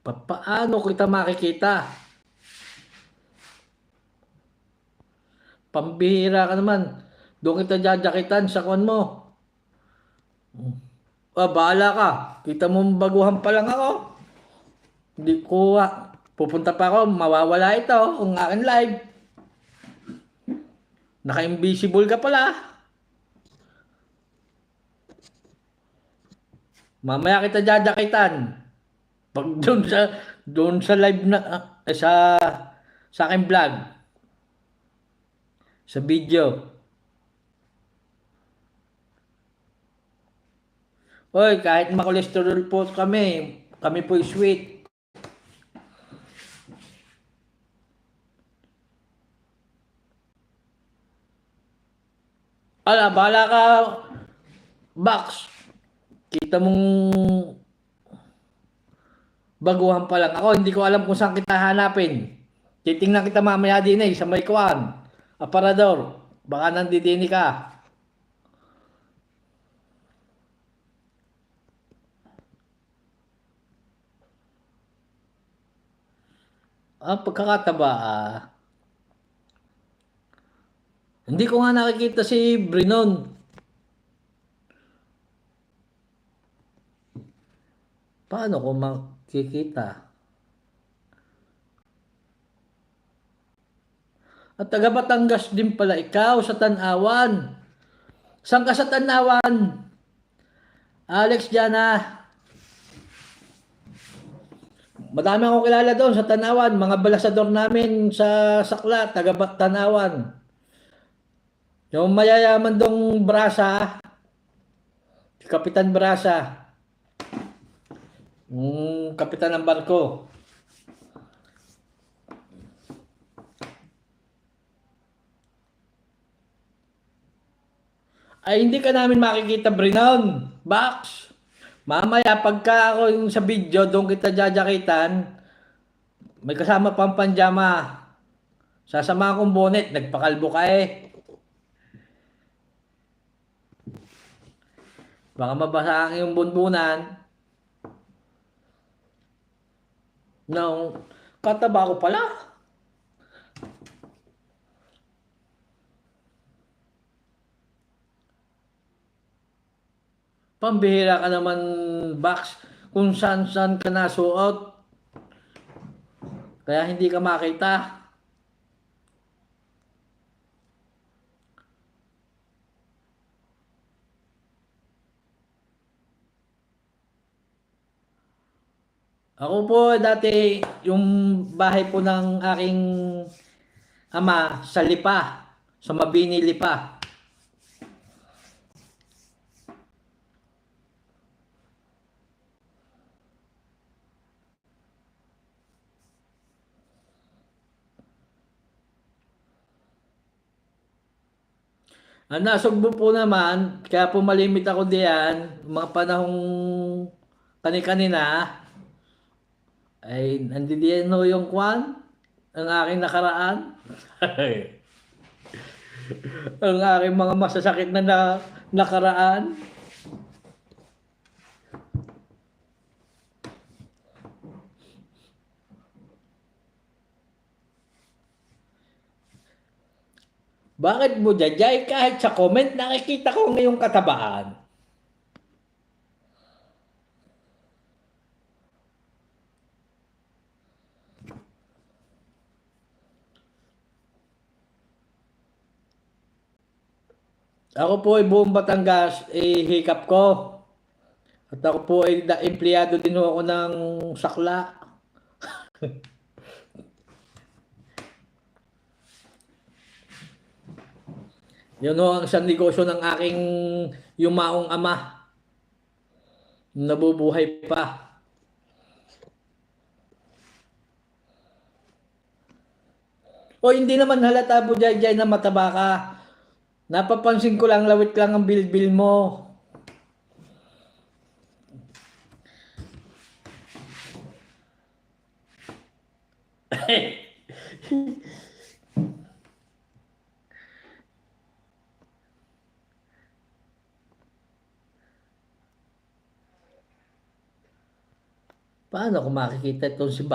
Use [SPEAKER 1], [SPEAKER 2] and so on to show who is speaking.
[SPEAKER 1] Paano kita makikita? Pambihira ka naman. Doon kita jajakitan sa kwan mo. Bahala ka. Kita mo baguhan pa lang ako. Hindi ko, pupunta pa ako, mawawala ito, ang aking live. Naka-invisible ka pala. Mamaya kita jajakitan. Pag doon sa live na, sa aking vlog. Sa video. Hoy, kahit makolesterol po kami po sweet. Bahala ka, Box. Kita mong baguhan pa lang ako. Hindi ko alam kung saan kita hanapin. Titingnan kita mamaya din sa may kuwan. Aparador. Baka nandidini ka. Pagkakataba, hindi ko nga nakikita si Brinon. Paano ko makikita? At taga Batangas din pala ikaw sa Tanawan. Saan ka sa Tanawan? Alex Jana. Madami akong kilala doon sa Tanawan. Mga balasador namin sa Sakla, taga Tanawan. Yung mayayaman dong Brasa, Kapitan Brasa. Kapitan ng barko. Ay, hindi ka namin makikita, Brinon. Box. Mamaya, pagka ako yung sa video, doon kita jajakitan, may kasama pang panjama. Sasama akong bonnet, nagpakalbo ka eh. Baka mabasa ang iyong bunbunan. No, kataba ko pala. Pambihira ka naman, Box, kung saan ka nasuot. Kaya hindi ka makita. Ako po dati, yung bahay po ng aking ama sa Lipa, sa Mabini, Lipa. Ang nasugbo po naman, kaya po malimit ako diyan, mga panahong kani-kanina, ay nandiyan no yung kwan, ang aking nakaraan. Ang aking mga masasakit na nakaraan. Bakit mo jajay kahit sa comment nakikita ko ngayong katabaan? Ako po ay buong Batangas, hikap ko. At ako po ay empleyado din ako ng Sakla. Yun ho ang isang negosyo ng aking yumaong ama. Nabubuhay pa. O hindi naman halata po dyan na mataba ka. Napapansin ko lang, lawit lang ang bilbil mo. Paano ko makikita itong si Bax?